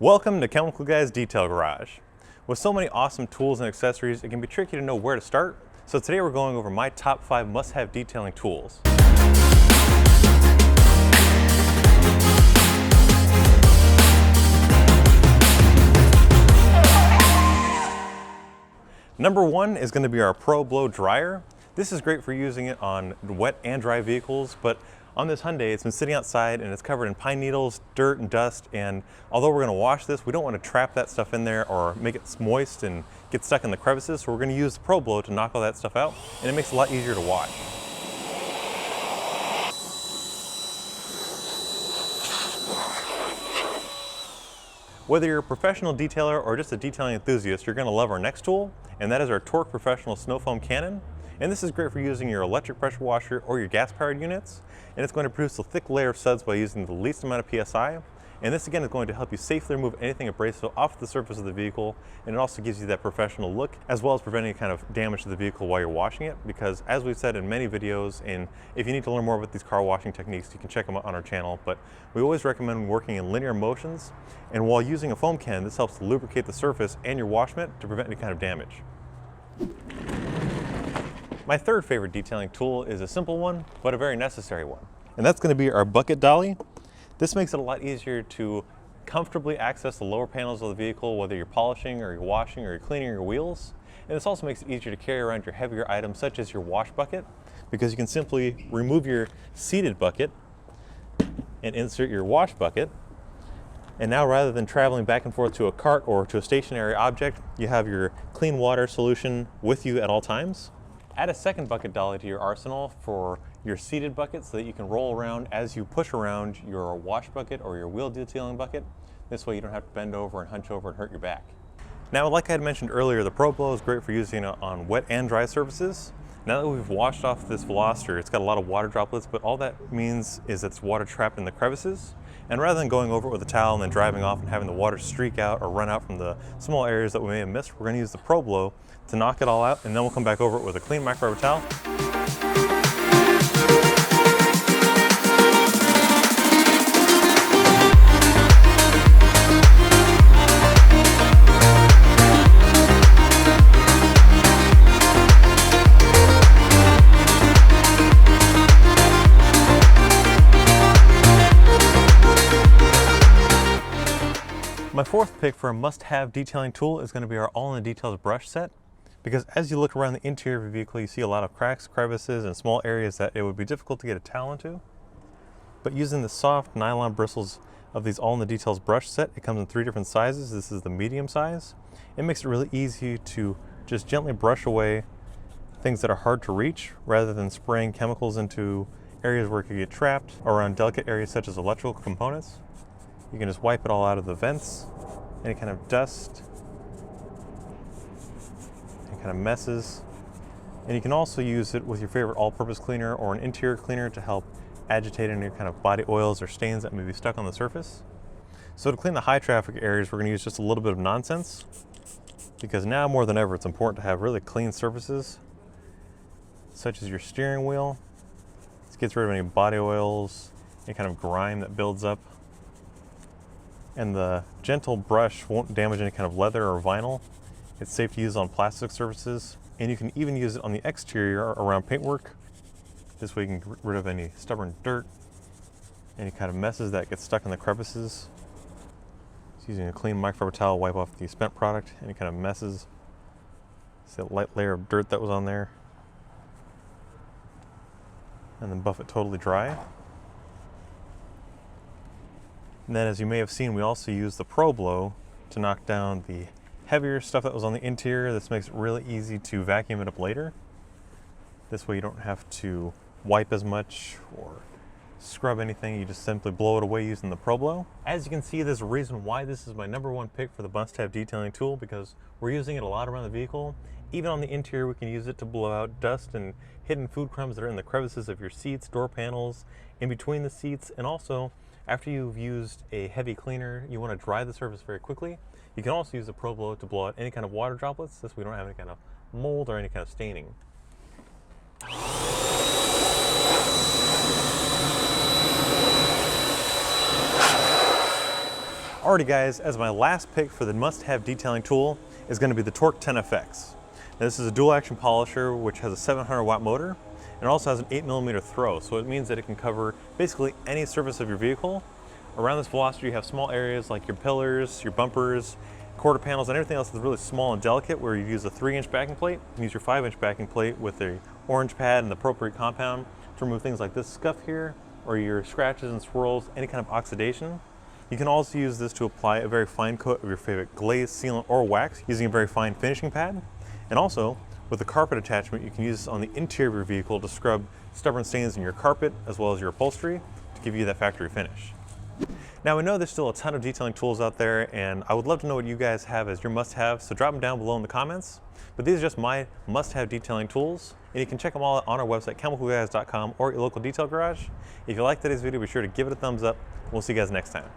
Welcome to Chemical Guy's Detail Garage. With so many awesome tools and accessories, it can be tricky to know where to start. So today we're going over my top 5 must-have detailing tools. Number 1 is going to be our ProBlow dryer. This is great for using it on wet and dry vehicles, but on this Hyundai, it's been sitting outside and it's covered in pine needles, dirt, and dust. And although we're going to wash this, we don't want to trap that stuff in there or make it moist and get stuck in the crevices. So we're going to use the ProBlow to knock all that stuff out, and it makes it a lot easier to wash. Whether you're a professional detailer or just a detailing enthusiast, you're going to love our next tool, and that is our TORQ Professional Snow Foam Cannon. And this is great for using your electric pressure washer or your gas-powered units. And it's going to produce a thick layer of suds by using the least amount of PSI. And this again is going to help you safely remove anything abrasive off the surface of the vehicle. And it also gives you that professional look, as well as preventing any kind of damage to the vehicle while you're washing it. Because as we've said in many videos, and if you need to learn more about these car washing techniques, you can check them out on our channel. But we always recommend working in linear motions. And while using a foam cannon, this helps to lubricate the surface and your wash mitt to prevent any kind of damage. My third favorite detailing tool is a simple one, but a very necessary one. And that's going to be our bucket dolly. This makes it a lot easier to comfortably access the lower panels of the vehicle, whether you're polishing or you're washing or you're cleaning your wheels. And this also makes it easier to carry around your heavier items such as your wash bucket, because you can simply remove your seated bucket and insert your wash bucket. And now, rather than traveling back and forth to a cart or to a stationary object, you have your clean water solution with you at all times. Add a second bucket dolly to your arsenal for your seated bucket so that you can roll around as you push around your wash bucket or your wheel detailing bucket. This way you don't have to bend over and hunch over and hurt your back. Now, like I had mentioned earlier, the ProBlow is great for using it on wet and dry surfaces. Now that we've washed off this Veloster, it's got a lot of water droplets, but all that means is it's water trapped in the crevices. And rather than going over it with a towel and then driving off and having the water streak out or run out from the small areas that we may have missed, we're going to use the ProBlow to knock it all out, and then we'll come back over it with a clean microfiber towel. My fourth pick for a must-have detailing tool is going to be our all-in-the-details brush set, because as you look around the interior of your vehicle, you see a lot of cracks, crevices, and small areas that it would be difficult to get a towel into. But using the soft nylon bristles of these all-in-the-details brush set, it comes in 3 different sizes. This is the medium size. It makes it really easy to just gently brush away things that are hard to reach, rather than spraying chemicals into areas where it could get trapped, or around delicate areas such as electrical components. You can just wipe it all out of the vents, any kind of dust, any kind of messes. And you can also use it with your favorite all-purpose cleaner or an interior cleaner to help agitate any kind of body oils or stains that may be stuck on the surface. So to clean the high traffic areas, we're going to use just a little bit of nonsense, because now more than ever it's important to have really clean surfaces, such as your steering wheel. This gets rid of any body oils, any kind of grime that builds up. And the gentle brush won't damage any kind of leather or vinyl. It's safe to use on plastic surfaces, and you can even use it on the exterior around paintwork. This way you can get rid of any stubborn dirt, any kind of messes that get stuck in the crevices. Just using a clean microfiber towel, wipe off the spent product, any kind of messes. See that light layer of dirt that was on there. And then buff it totally dry. And then, as you may have seen, we also use the ProBlow to knock down the heavier stuff that was on the interior. This makes it really easy to vacuum it up later. This way you don't have to wipe as much or scrub anything. You just simply blow it away using the ProBlow. As you can see, there's a reason why this is my number 1 pick for the must-have detailing tool, because we're using it a lot around the vehicle. Even on the interior, we can use it to blow out dust and hidden food crumbs that are in the crevices of your seats, door panels, in between the seats, and also after you've used a heavy cleaner, you want to dry the surface very quickly. You can also use the ProBlow to blow out any kind of water droplets. This way we don't have any kind of mold or any kind of staining. Alrighty guys, as my last pick for the must-have detailing tool is going to be the TORQ 10FX. Now, this is a dual action polisher which has a 700 watt motor and it also has an 8mm throw, so it means that it can cover basically any surface of your vehicle. Around this velocity you have small areas like your pillars, your bumpers, quarter panels, and everything else that's really small and delicate, where you use a 3-inch backing plate. You can use your 5-inch backing plate with a orange pad and the appropriate compound to remove things like this scuff here, or your scratches and swirls, any kind of oxidation. You can also use this to apply a very fine coat of your favorite glaze, sealant, or wax using a very fine finishing pad. And also, with the carpet attachment, you can use this on the interior of your vehicle to scrub stubborn stains in your carpet as well as your upholstery to give you that factory finish. Now, I know there's still a ton of detailing tools out there, and I would love to know what you guys have as your must-have, so drop them down below in the comments. But these are just my must-have detailing tools, and you can check them all on our website, chemicalguys.com, or your local detail garage. If you liked today's video, be sure to give it a thumbs up. We'll see you guys next time.